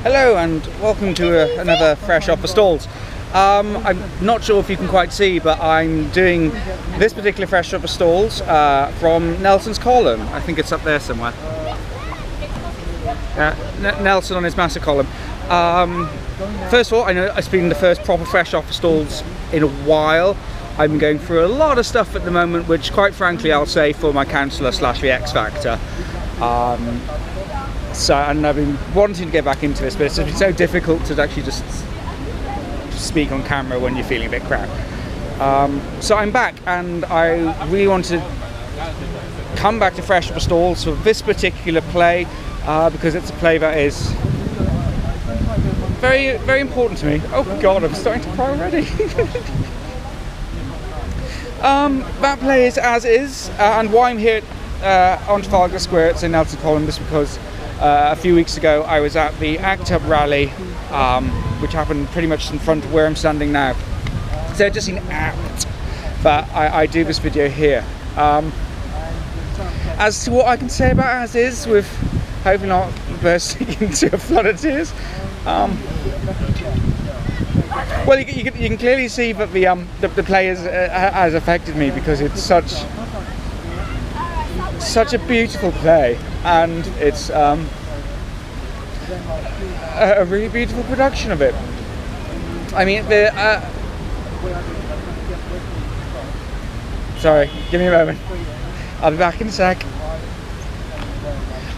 Hello and welcome to another Fresh Off the Stalls. I'm not sure if you can quite see, but I'm doing this particular Fresh Off the Stalls from Nelson's column. I think it's up there somewhere. Nelson on his massive column. First of all, I know it's been the first proper Fresh Off the Stalls in a while. I'm going through a lot of stuff at the moment, which quite frankly I'll say for my counsellor / the X Factor. And I've been wanting to get back into this, but it's been so difficult to actually just speak on camera when you're feeling a bit crap. So I'm back, and I really want to come back to Fresh Off the Stalls for this particular play, because it's a play that is very, very important to me. Oh God, I'm starting to cry already. That play is As Is, and why I'm here on Trafalgar Square at St Nelson's column is because a few weeks ago I was at the ACT UP rally, which happened pretty much in front of where I'm standing now. So just in apt that I do this video here. As to what I can say about As Is, with hopefully not bursting into a flood of tears, well, you can clearly see that the play has affected me, because it's such a beautiful play, and it's a really beautiful production of it. I mean, sorry, give me a moment. I'll be back in a sec.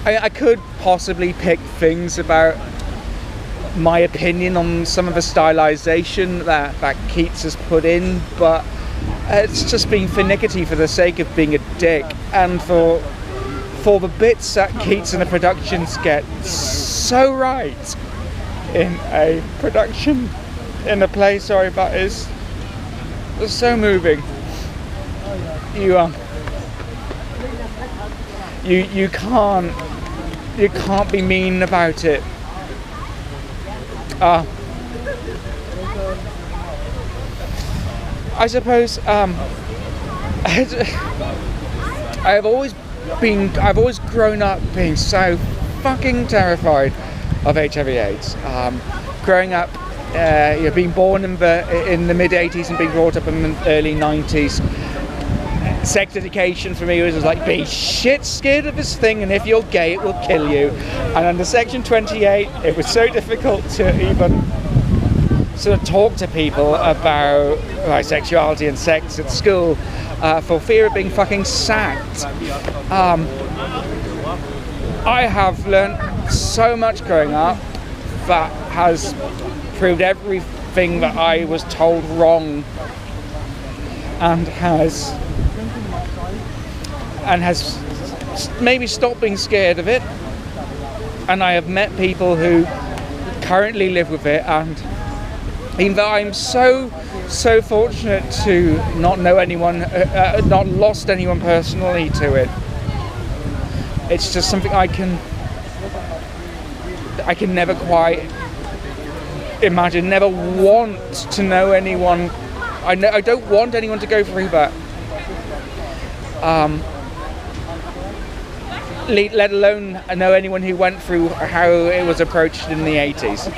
I could possibly pick things about my opinion on some of the stylization that Keates has put in, but it's just being finicky for the sake of being a dick, and for the bits that Keates and the productions get so right in a production, in a play, sorry, that is so moving. You can't be mean about it. I suppose I've always grown up being so fucking terrified of HIV/AIDS. Growing up, being born in the mid 80s and being brought up in the early 90s, sex education for me was like, be shit scared of this thing, and if you're gay it will kill you. And under Section 28 it was so difficult to even sort of talk to people about sexuality and sex at school, for fear of being fucking sacked. I have learnt so much growing up that has proved everything that I was told wrong, and has maybe stopped being scared of it. And I have met people who currently live with it, and even though I'm so fortunate to not know anyone, not lost anyone personally to it, it's just something I can never quite imagine, never want to know anyone. I don't want anyone to go through that. Let alone know anyone who went through how it was approached in the 80s.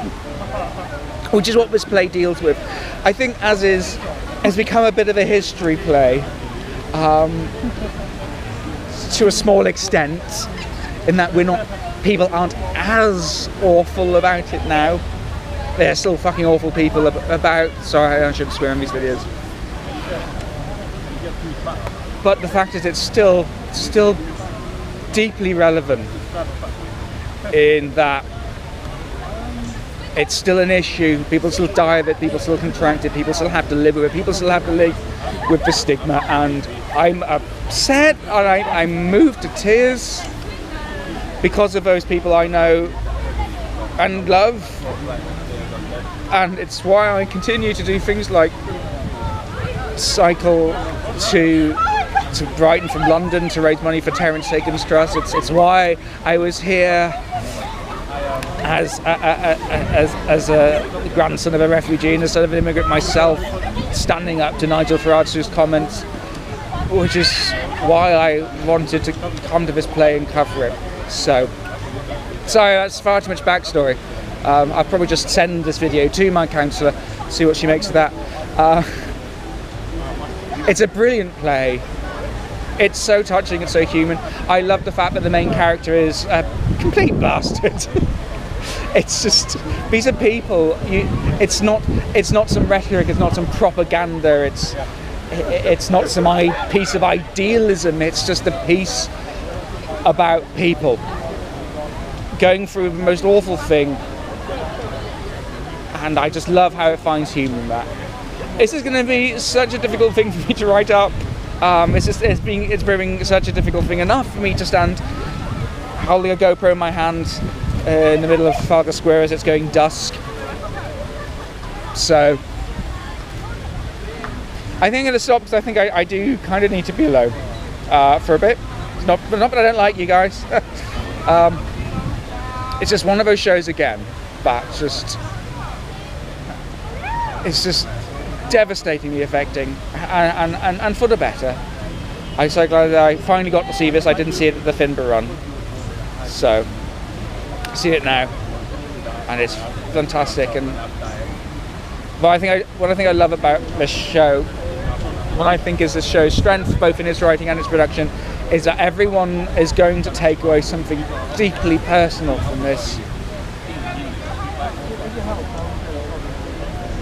Which is what this play deals with. I think As Is has become a bit of a history play, to a small extent, in that people aren't as awful about it now. There are still fucking awful people about. Sorry, I shouldn't swear in these videos. But the fact is, it's still deeply relevant, in that it's still an issue. People still die of it, people still contract it, people still have to live with it, people still have to live with the stigma, and I'm upset, and I'm moved to tears because of those people I know and love. And it's why I continue to do things like cycle to Brighton from London to raise money for Terence Sagan's Trust. It's why I was here as a grandson of a refugee and a son of an immigrant myself, standing up to Nigel Farage's comments, which is why I wanted to come to this play and cover it. So, sorry, that's far too much backstory. I'll probably just send this video to my counsellor, see what she makes of that. It's a brilliant play. It's so touching, it's so human. I love the fact that the main character is a complete bastard. It's just, these are people. It's not some rhetoric, it's not some propaganda, it's not some piece of idealism, it's just a piece about people going through the most awful thing, and I just love how it finds humour in that. This is going to be such a difficult thing for me to write up. It's proving such a difficult thing, enough for me to stand holding a GoPro in my hand in the middle of Trafalgar Square as it's going dusk. So I think I'm going to stop, because I think I do kind of need to be alone for a bit. Not that I don't like you guys. It's just one of those shows again, but it's just devastatingly affecting, and for the better. I'm so glad that I finally got to see this. I didn't see it at the Finborough run, so I see it now, and it's fantastic. And what I think I love about this show, what I think is the show's strength, both in its writing and its production, is that everyone is going to take away something deeply personal from this,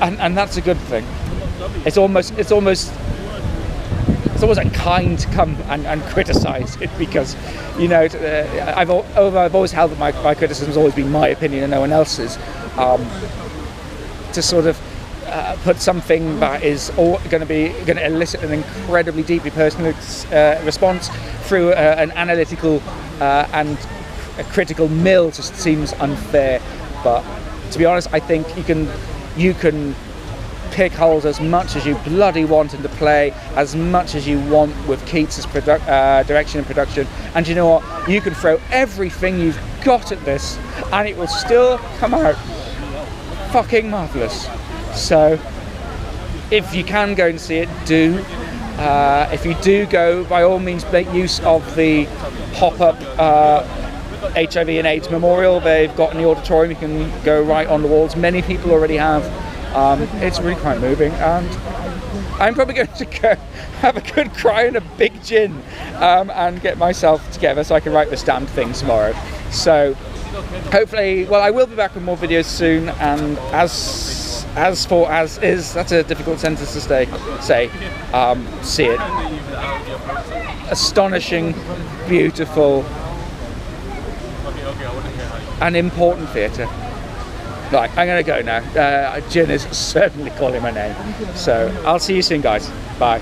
and that's a good thing. It's almost unkind to come and criticise it, because, you know, I've always held that my criticism has always been my opinion and no one else's. To sort of put something that is going to elicit an incredibly deeply personal response through an analytical and a critical mill just seems unfair. But to be honest, I think you can pick holes as much as you bloody want in the play, as much as you want with Keates' direction and production, and you know what? You can throw everything you've got at this, and it will still come out fucking marvellous. So if you can go and see it, do. If you do go, by all means make use of the pop-up HIV and AIDS memorial they've got in the auditorium. You can go right on the walls. Many people already have. It's really quite moving, and I'm probably going to go have a good cry and a big gin and get myself together so I can write this damn thing tomorrow. So hopefully, well, I will be back with more videos soon, and as is, that's a difficult sentence to say, see it. Astonishing, beautiful, and important theatre. Right, I'm going to go now. Gin is certainly calling my name. So I'll see you soon, guys. Bye.